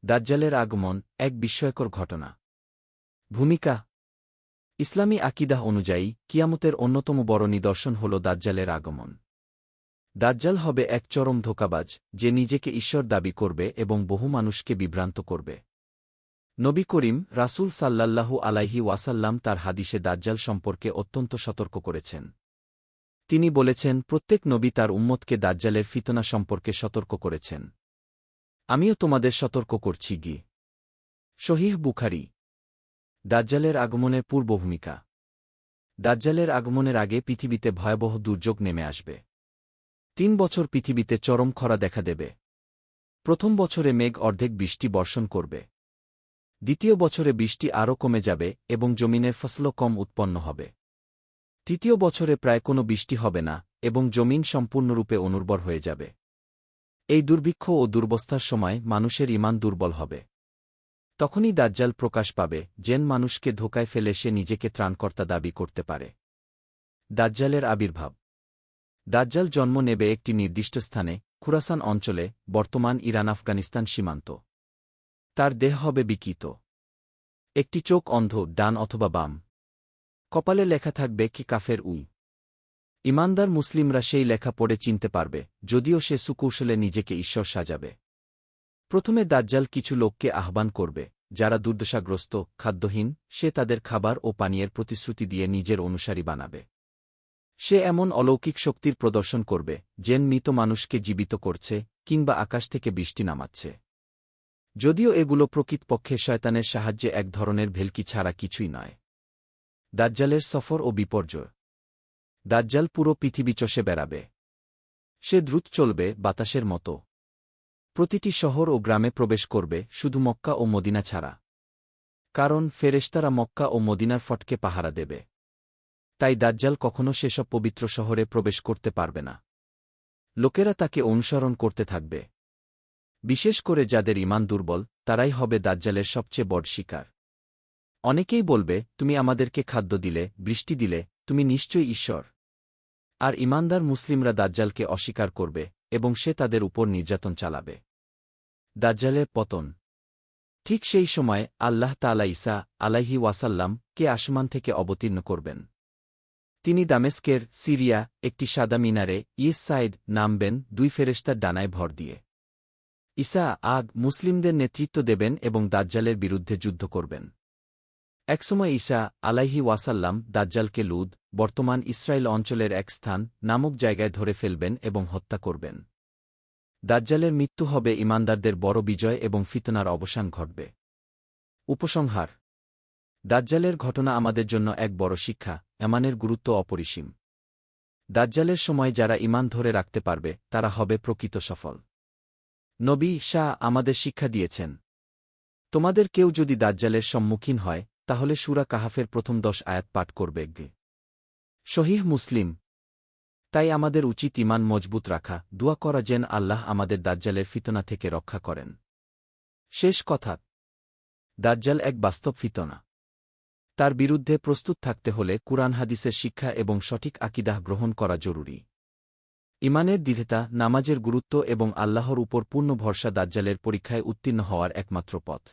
দাজ্জালের আগমন এক বিস্ময়কর ঘটনা। ভূমিকা ইসলামী আকিদাহ অনুযায়ী কিয়ামতের অন্যতম বড় নিদর্শন হল দাজ্জালের আগমন। দাজ্জাল হবে এক চরম ধোঁকাবাজ, যে নিজেকে ঈশ্বর দাবি করবে এবং বহু মানুষকে বিভ্রান্ত করবে। নবী করিম রাসূল সাল্লাল্লাহু আলাইহি ওয়াসাল্লাম তার হাদিসে দাজ্জাল সম্পর্কে অত্যন্ত সতর্ক করেছেন। তিনি বলেছেন, প্রত্যেক নবী তার উম্মতকে দাজ্জালের ফিতনা সম্পর্কে সতর্ক করেছেন। আমিও তোমাদের সতর্ক করছি গি। সহিহ বুখারী। দাজ্জালের আগমনের পূর্বভূমিকা। দাজ্জালের আগমনের আগে পৃথিবীতে ভয়াবহ দুর্যোগ নেমে আসবে। ৩ বছর পৃথিবীতে চরম খরা দেখা দেবে। প্রথম বছরে মেঘ অর্ধেক বৃষ্টি বর্ষণ করবে। দ্বিতীয় বছরে বৃষ্টি আরও কমে যাবে এবং জমিনের ফসলও কম উৎপন্ন হবে। তৃতীয় বছরে প্রায় কোনো বৃষ্টি হবে না এবং জমিন সম্পূর্ণরূপে অনুর্বর হয়ে যাবে। এই দুর্ভিক্ষ ও দুর্বস্থার সময় মানুষের ঈমান দুর্বল হবে। তখনই দাজ্জাল প্রকাশ পাবে, যেন মানুষকে ধোঁকায় ফেলে সে নিজেকে ত্রাণকর্তা দাবি করতে পারে। দাজ্জালের আবির্ভাব। দাজ্জাল জন্ম নেবে একটি নির্দিষ্ট স্থানে, খুরাসান অঞ্চলে, বর্তমান ইরান আফগানিস্তান সীমান্ত। তার দেহ হবে বিকৃত। একটি চোখ অন্ধ, ডান অথবা বাম। কপালে লেখা থাকবে কি কাফের উই। ঈমানদার মুসলিমরা সেই লেখা পড়ে চিনতে পারবে, যদিও সে সুকৌশলে নিজেকে ঈশ্বর সাজাবে। প্রথমে দাজ্জাল কিছু লোককে আহ্বান করবে, যারা দুর্দশাগ্রস্ত, খাদ্যহীন। সে তাদের খাবার ও পানীয়ের প্রতিশ্রুতি দিয়ে নিজের অনুসারী বানাবে। সে এমন অলৌকিক শক্তির প্রদর্শন করবে, যেন মৃত মানুষকে জীবিত করছে কিংবা আকাশ থেকে বৃষ্টি নামাচ্ছে। যদিও এগুলো প্রকৃতপক্ষে শয়তানের সাহায্যে এক ধরনের ভেলকি ছাড়া কিছুই নয়। দাজ্জালের সফর ও বিপর্যয়। দাজ্জাল পুরো পৃথিবী চষে বেড়াবে। সে দ্রুত চলবে বাতাসের মতো। প্রতিটি শহর ও গ্রামে প্রবেশ করবে, শুধু মক্কা ও মদিনা ছাড়া। কারণ ফেরেশতারা মক্কা ও মদিনার ফটকে পাহারা দেবে। তাই দাজ্জাল কখনও সেসব পবিত্র শহরে প্রবেশ করতে পারবে না। লোকেরা তাকে অনুসরণ করতে থাকবে। বিশেষ করে যাদের ঈমান দুর্বল, তারাই হবে দাজ্জালের সবচেয়ে বড় শিকার। অনেকেই বলবে, তুমি আমাদেরকে খাদ্য দিলে, বৃষ্টি দিলে, তুমি নিশ্চয়ই ঈশ্বর। আর ঈমানদার মুসলিমরা দাজ্জালকে অস্বীকার করবে এবং সে তাদের উপর নির্যাতন চালাবে। দাজ্জালের পতন। ঠিক সেই সময় আল্লাহ তাআলা ঈসা আলাইহি ওয়াসাল্লাম কে আসমান থেকে অবতীর্ণ করবেন। তিনি দামেস্কের, সিরিয়া, একটি সাদা মিনারে ইস সাইড নামবেন, 2 ফেরেশতার ডানায় ভর দিয়ে। ঈসা মুসলিমদের নেতৃত্ব দেবেন এবং দাজ্জালের বিরুদ্ধে যুদ্ধ করবেন। একসময় ঈসা আলাইহি ওয়াসাল্লাম দাজ্জালকে লুদ, বর্তমান ইসরায়েল অঞ্চলের এক স্থান নামক জায়গায় ধরে ফেলবেন এবং হত্যা করবেন। দাজ্জালের মৃত্যু হবে ঈমানদারদের বড় বিজয় এবং ফিতনার অবসান ঘটবে। উপসংহার। দাজ্জালের ঘটনা আমাদের জন্য এক বড় শিক্ষা, ঈমানের গুরুত্ব অপরিসীম। দাজ্জালের সময় যারা ঈমান ধরে রাখতে পারবে, তারা হবে প্রকৃত সফল। নবী শাহ আমাদের শিক্ষা দিয়েছেন, তোমাদের কেউ যদি দাজ্জালের সম্মুখীন হয়, তাহলে সূরা কাহাফের প্রথম 10 আয়াত পাঠ করবে। সহিহ মুসলিম। তাই আমাদের উচিত ঈমান মজবুত রাখা, দোয়া করা যেন আল্লাহ আমাদের দাজ্জালের ফিতনা থেকে রক্ষা করেন। শেষ কথা। দাজ্জাল এক বাস্তব ফিতনা। তার বিরুদ্ধে প্রস্তুত থাকতে হলে কুরআন হাদিসের শিক্ষা এবং সঠিক আকিদাহ গ্রহণ করা জরুরি। ঈমানের দৃঢ়তা, নামাজের গুরুত্ব এবং আল্লাহর উপর পূর্ণ ভরসা দাজ্জালের পরীক্ষায় উত্তীর্ণ হওয়ার একমাত্র পথ।